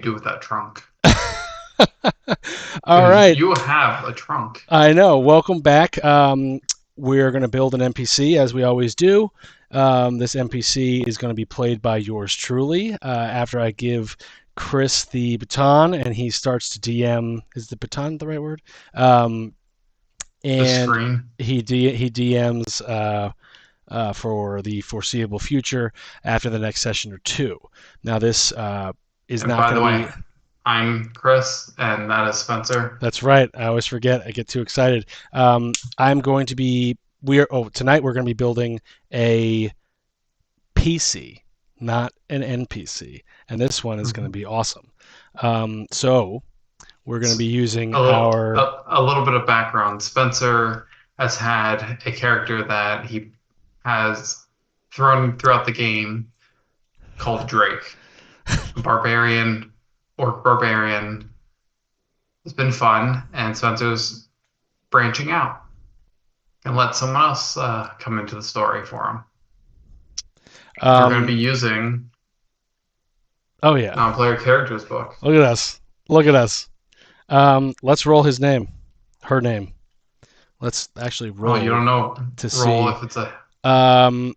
do with that trunk. All Because right. you have a trunk. I know. Welcome back. We're going to build an NPC as we always do. This NPC is going to be played by yours truly. After I give Chris the baton and he starts to DM, is the baton the right word? The And screen. he DMs for the foreseeable future after the next session or two. Now this is And not by going the to way, be. I'm Chris, and that is Spencer. That's right. I always forget. I get too excited. I'm going to be. Tonight we're going to be building a PC, not an NPC, and this one is going to Mhm. be awesome. So we're going to be using A little, our. a little bit of background. Spencer has had a character that he has thrown throughout the game called Drake, a barbarian, orc barbarian. It's been fun, and Spencer's branching out and let someone else come into the story for him. We're going to Um, be using oh yeah, non-player characters book. look at us. Look at us. Let's roll his name, her name. Let's actually Oh, you don't roll know to roll see. if it's a Um,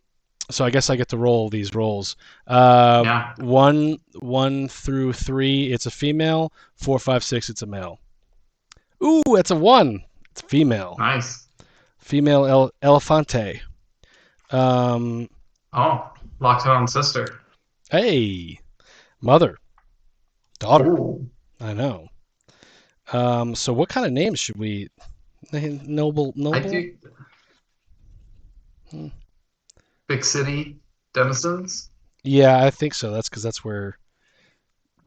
so I guess I get to roll these rolls. yeah. One through three, it's a female. Four, five, six, it's a male. Ooh, it's a one. It's female. Nice. Female elefante. Um, Oh, Loxodon sister. hey, mother, daughter. Ooh, I know. So what kind of names should we? Noble, I noble. do Hmm. big city denizens. Yeah, I think so. That's because that's where.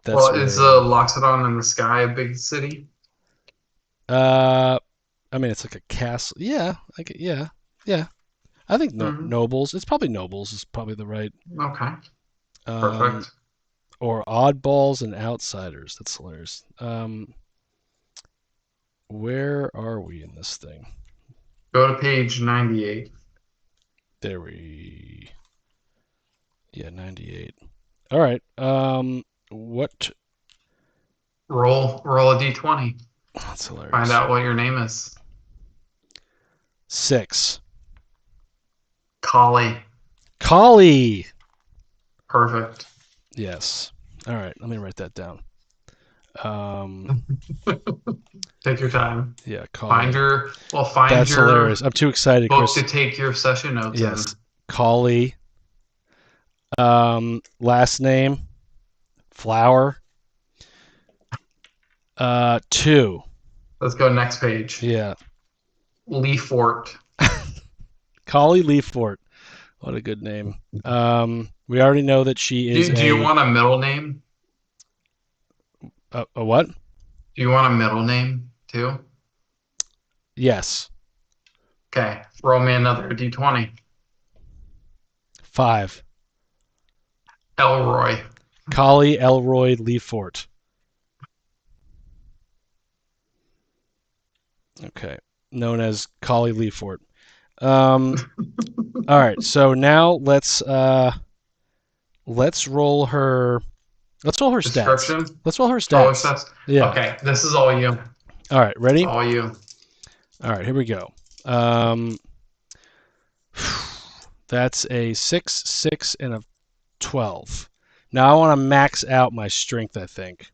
Well, That's is where. Loxodon in the sky a big city? Uh, I mean, it's like a castle. Yeah, yeah, yeah. I think Hmm. nobles. It's probably nobles is probably the right. Okay, Um, perfect. or oddballs and outsiders. That's hilarious. Where are we in this thing? Go to page 98. There we. Yeah, 98. All right. What? Roll a d20. That's Find hilarious. out what your name is. Six. Collie. Collie. Perfect. Yes. All right. Let me write that down. Take your time. Yeah, Collie. Find That's hilarious. your I'm too excited, book Chris. to take your session notes in. Yes, Collie. Last name Flower. Two. Let's go next page. Yeah, Lefort. Collie Lefort. What a good name. We already know that she is Do you want a middle name? a what? Do you want a middle name too? Yes, Okay, roll me another d20. five. Elroy. Collie Elroy Lefort. Okay, known as Collie Lefort. Um, all right, so now let's roll her. Let's roll her stats. Description. Let's roll her Roller stats. sets. Yeah. Okay, this is all you. All right, It's ready? all you. All right, here we go. Um, that's a 6, 6, and a 12. Now I want to max out my strength, I think.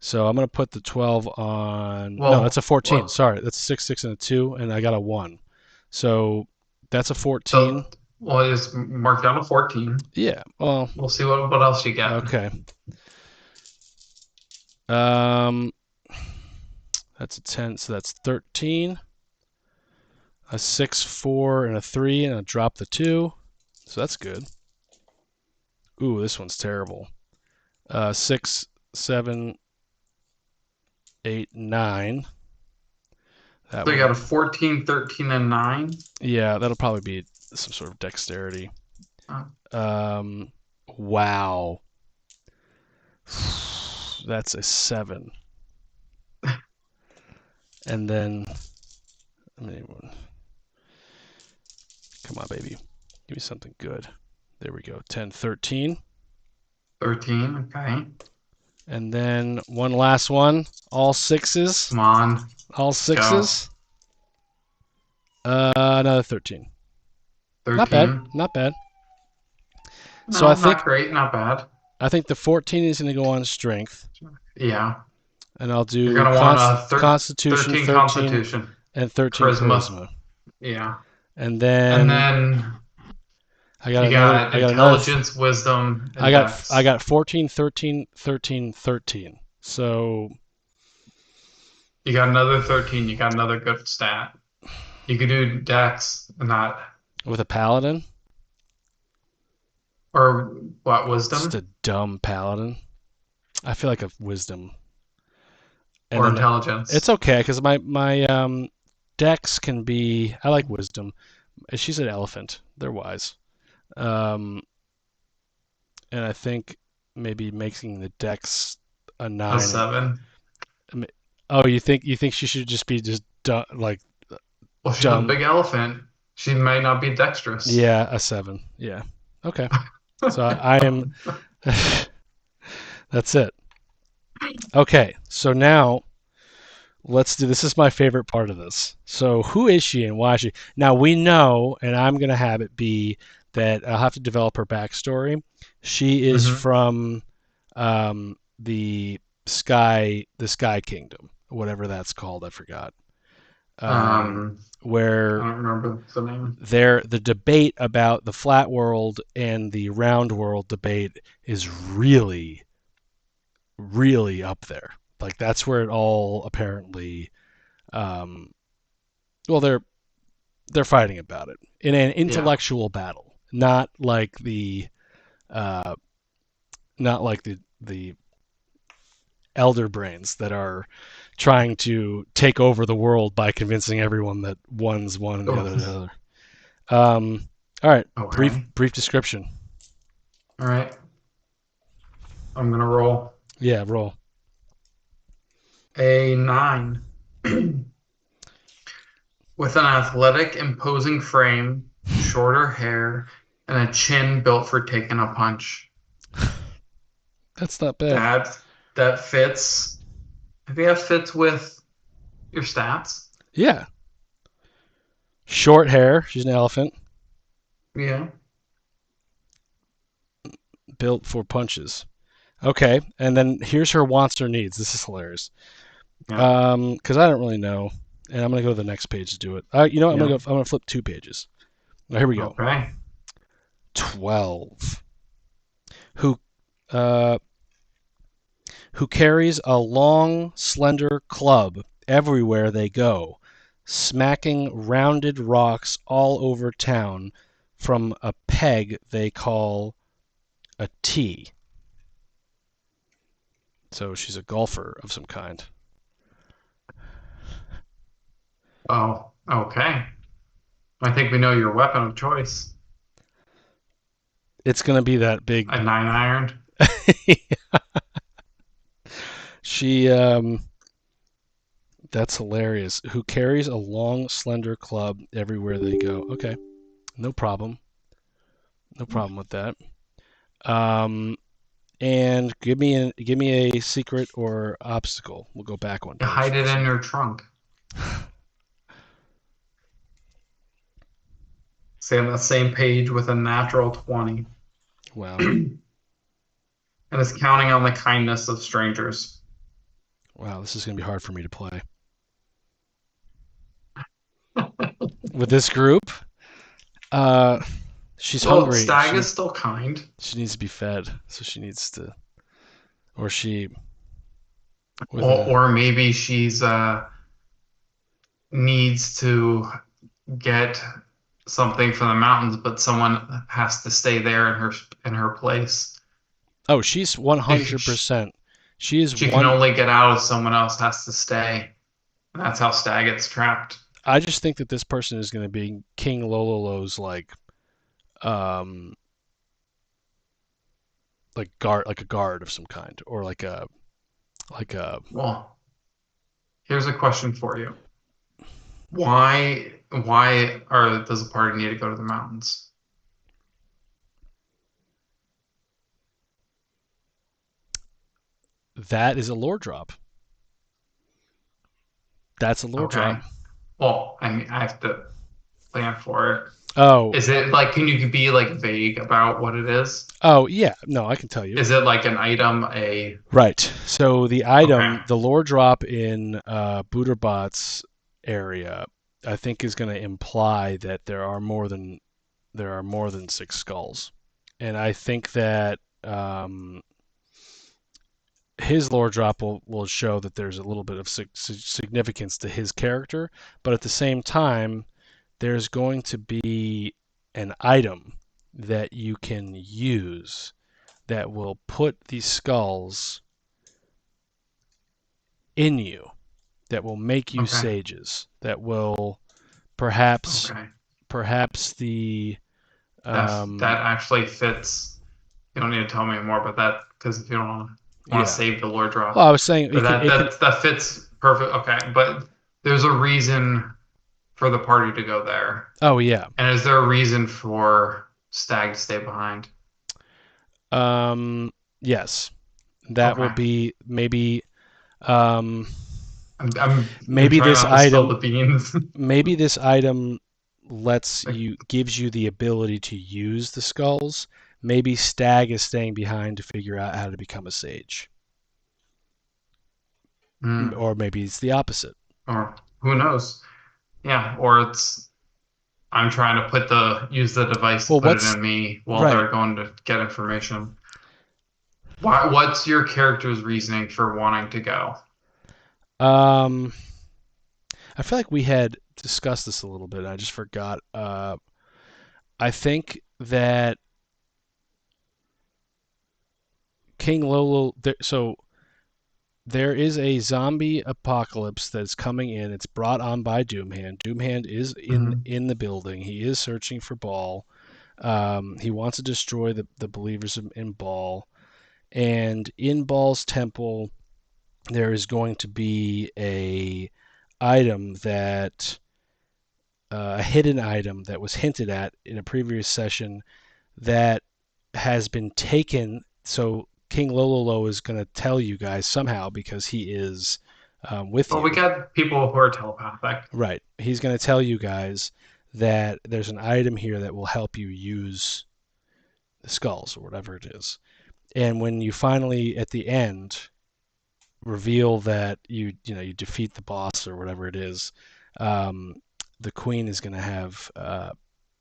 So I'm going to put the 12 on. No, that's a Well, 14. well, Sorry, that's a 6, 6, and a 2, and I got a 1. So that's a 14. so well, just mark down to 14. Yeah, well, We'll see what else you get. okay. Um, that's a 10, so that's 13. A 6, 4, and a 3, and I drop the 2. So that's good. Ooh, this one's terrible. 6, 7, 8, 9. That So you got a one, 14, 13, and 9. yeah, that'll probably be some sort of dexterity. Uh, Um, wow, that's a 7. And then, I mean, come on, baby, give me something good. There we go. 10, 13, 13, okay. And then one last one. All sixes. Come on, All let's go. sixes. Another 13. Not bad. 13. Not bad. So I No, think not great, not bad. the 14 is going to go on strength, Yeah. and I'll You're do gonna want a Constitution 13 13 Constitution, and 13 Charisma. Charisma. Yeah. And And then then I got you another. got Intelligence, Wisdom, and I Dex. got 14, 13, 13, 13. So You got another 13. You got another good stat. You could do Dex, not with a paladin, or what? just a Wisdom dumb paladin. I feel like a wisdom, and or then it's Intelligence. okay because my dex can be. I like wisdom. She's an elephant. They're wise. Um, and I think maybe making the dex a A 9. seven. Oh, you think she should just be just like Well, she's a dumb? big elephant. She might not be dexterous. Yeah, a 7. Yeah. Okay. So I am. That's it. Okay. So now let's do this. Is my favorite part of this. So who is she and why is she? Now we know, and I'm gonna have it be that I'll have to develop her backstory. She is Hmm. from the Sky Kingdom, whatever that's called. I forgot. Um, Um, I where don't remember the name. the debate about the flat world and the round world debate is really, really up there. Like that's where it all apparently. Um, well, they're fighting about it in an Yeah. intellectual battle, not like uh, the elder brains that are trying to take over the world by convincing everyone that one's one and the Oh, other the other. All right, brief okay. brief description. All right. I'm gonna roll Yeah, roll. a 9. With an athletic, imposing frame, shorter hair, and a chin built for taking a punch. That's not bad. That that fits. I think that fits with your stats. Yeah, short hair. She's an elephant, Yeah. built for punches. Okay, and then here's her wants or needs. This is hilarious. Yeah. Because I don't really know, and I'm gonna go to the next page to do it. You know what? Yeah. I'm gonna flip 2 pages. Here we go. Okay. 12. Who uh who carries a long, slender club everywhere they go, smacking rounded rocks all over town from a peg they call a tee. So she's a golfer of some kind. Oh, okay. I think we know your weapon of choice. It's gonna be that big. A 9 iron. She That's hilarious. Who carries a long, slender club everywhere they go. Okay, no problem. No problem with that. Um, and give me a secret or obstacle. We'll go back one You page hide for a it in second. your trunk. Stay on the same page with a natural 20. Wow, And is counting on the kindness of strangers. wow, this is gonna be hard for me to play with this group. Uh, she's Well, hungry. Stag is still kind. She needs to be fed, so she needs to, or she with Or, a. or maybe she's needs to get something from the mountains, but someone has to stay there in her place. Oh, she's If 100%. She is she can one. only get out if someone else has to stay. And that's how Stag gets trapped. I just think that this person is going to be King Lololo's um like a guard of some kind, or like a. Well, here's a question for you. Why does the party need to go to the mountains? That is a lore drop. That's a lore drop. Okay. Well, I mean, I have to plan for it. Oh, Is it like, can you be like vague about what it is? oh yeah. No, I can tell you. Is it like an item, a, Right. So the okay, item, the lore drop in Booterbot's area, I think is going to imply that there are more than six skulls, and I think that his lore drop will show that there's a little bit of significance to his character, but at the same time, there's going to be an item that you can use that will put these skulls in you, that will make you okay, sages, that will perhaps okay. perhaps the That actually fits. You don't need to tell me more about that because if you don't want to yeah. save the lore Well, drop, I was saying but it can that it can that that fits perfect. Okay, but there's a reason for the party to go there, oh yeah. and is there a reason for Stag to stay behind? Um yes. That will Okay, be maybe um I'm maybe trying this not to spill the item beans. maybe this item lets Like, you gives you the ability to use the skulls. Maybe Stag is staying behind to figure out how to become a sage. mm, Or maybe it's the opposite. or who knows? Yeah, or it's I'm trying to use the device to Well, put it what's in me while right. they're going to get information. What's your character's reasoning for wanting to go? Um I feel like we had discussed this a little bit. I just forgot. I think that King Lolo. So there is a zombie apocalypse that's coming in. It's brought on by Doomhand. Doomhand is in Hmm. in the building. He is searching for Baal. He wants to destroy the believers in Baal. And in Baal's temple, there is going to be a hidden item that was hinted at in a previous session that has been taken. So King Lololo is going to tell you guys somehow because he is with Well, we you. got people who are telepathic. Right. He's going to tell you guys that there's an item here that will help you use the skulls or whatever it is. And when you finally, at the end, reveal that you defeat the boss or whatever it is, um, the queen is going to have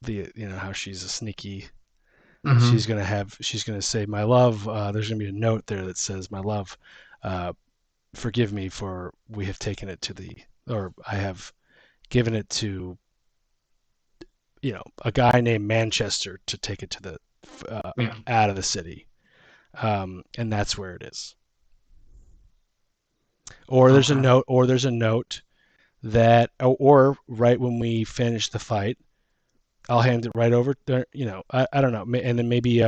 the how she's a sneaky. Hmm. She's gonna say, "My love." There's gonna be a note there that says, "My love, uh, forgive me for we have taken it to or I have given it to a guy named Manchester to take it to the Yeah. out of the city." And that's where it is. Okay. Or there's a note that, or right when we finish the fight, I'll hand it right over there. I don't know, and then maybe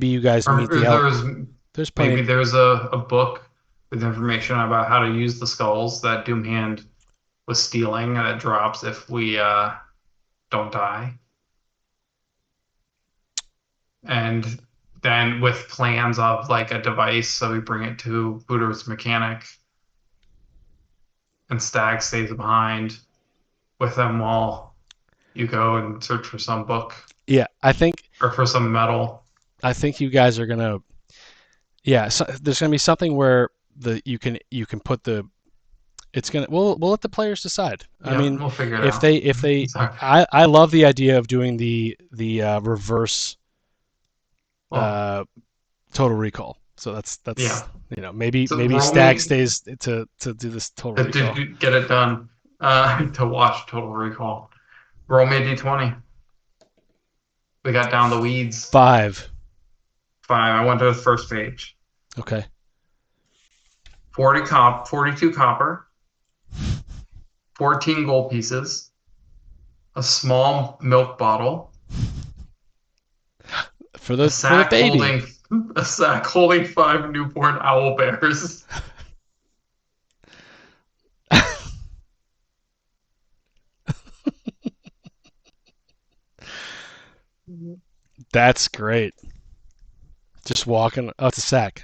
you guys meet Or the There's plenty maybe of there's a book with information about how to use the skulls that Doomhand was stealing that drops if we don't die. And then with plans of like a device, so we bring it to Buddha's mechanic and Stag stays behind with them while you go and search for some book yeah. or for some metal. I think you guys are gonna yeah. So there's gonna be something where you can put the it's gonna we'll let the players decide. I Yeah, mean, we'll figure it if out. they Sorry. I love the idea of doing the reverse Well, uh, total recall. So that's yeah. So maybe roll Stag me stays to do this total recall. to get it done. To watch Total Recall. Roll me a d20. We got down the weeds. 5. 5. I went to the first page. Okay. 42 copper, 14 gold pieces, a small milk bottle, a For the sack baby. holding a sack holding 5 newborn owl bears. That's great. Just walking. Oh, it's a sack.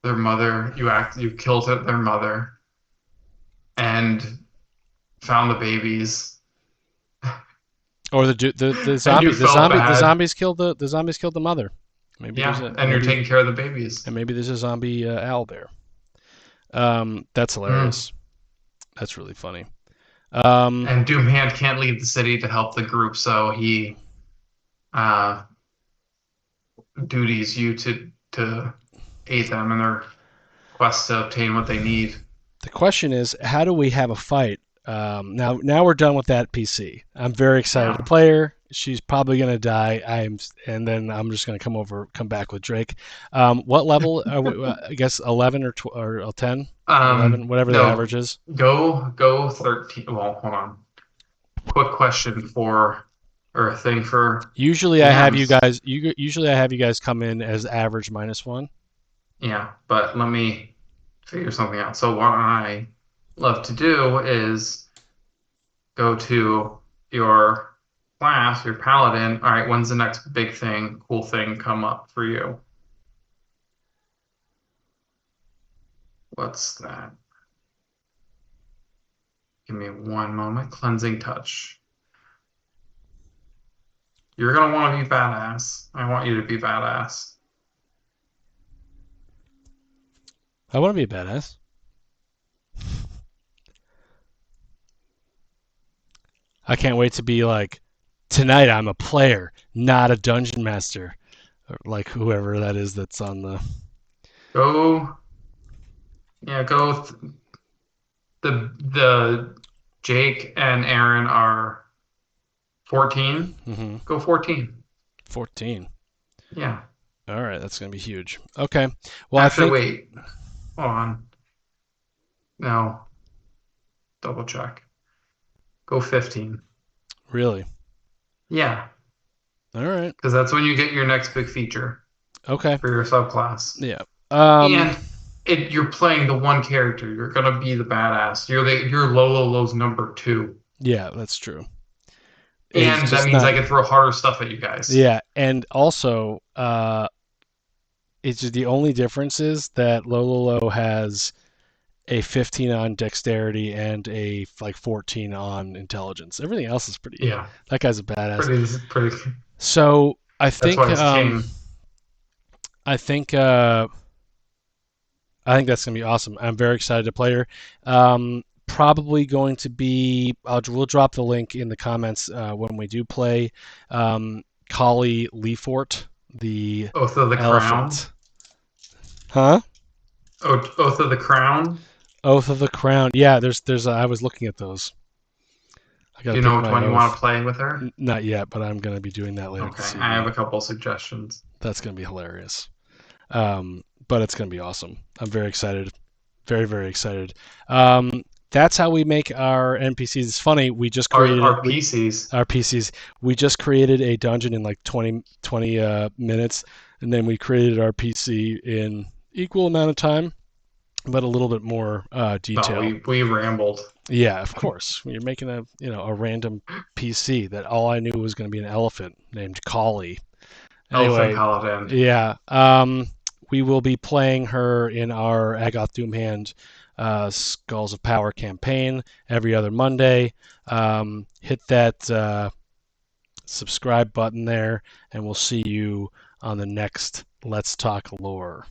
Their mother, you killed their mother and found the babies, Or the and you zombie felt the bad. zombies killed the zombies killed the mother. Maybe there's Yeah, a and you're maybe taking care of the babies. and maybe there's a zombie owl there. That's Mm. hilarious. That's really funny. Um, And Doomhand can't leave the city to help the group, so he uh, duties you to aid them in their quest to obtain what they need. the question is, how do we have a fight? Now we're done with that PC. I'm very excited to Yeah. play her. She's probably gonna die. And then I'm just gonna come back with Drake. What level? Are we, I guess 11 or 10 or 11, whatever the No, average is. go 13. Well, hold on. Quick question for or a thing for Usually I have you DMs. guys. Usually I have you guys come in as average -1. Yeah, but let me figure something out. So what I love to do is go to your class, your paladin. All right, when's the next big thing, cool thing come up for you? What's that? Give me one moment. Cleansing touch. You're gonna want to be badass. I want you to be badass. I want to be a badass. I can't wait to be like, tonight I'm a player, not a dungeon master, or like whoever that is that's on the. Go, yeah, go. The Jake and Aaron are 14. Mm-hmm. Go 14. 14. Yeah. All right, that's gonna be huge. Okay, well I Actually, think wait. Hold on. No, double check. Go 15. really. Yeah, All right. because that's when you get your next big feature Okay. for your subclass. Yeah. Um. And you're playing the one character. You're gonna be the badass. You're Lolo's number two. Yeah, that's true. It's And that just means not. I can throw harder stuff at you guys. Yeah, and also, it's just the only difference is that Lololo has a 15 on dexterity and a like 14 on intelligence. Everything else is pretty. Yeah, That guy's a badass. pretty. So That's why he's king. I think uh, I think that's gonna be awesome. I'm very excited to play her. Probably going to be. We'll drop the link in the comments when we do play. Collie Lefort, the Oath of the Crown. elephant. Huh? Oath of the Crown. Oath of the Crown. Yeah, there's. I was looking at those. I got Do to you know pick which my one you want oath. to play with her? Not yet, but I'm gonna be doing that later Okay, this I have evening. a couple suggestions. That's gonna be hilarious. But it's gonna be awesome. I'm very excited. Very very excited. That's how we make our NPCs. It's funny. We just created it. Our PCs. Our PCs. We just created a dungeon in like 20 minutes, and then we created our PC in equal amount of time, but a little bit more No, detail. we rambled. Yeah, of course. When you're making a random PC that all I knew was going to be an elephant named Collie. Elephant Anyway, Paladin. yeah. We will be playing her in our Agoth Doomhand Skulls of Power campaign every other Monday. Hit that subscribe button there, and we'll see you on the next Let's Talk Lore.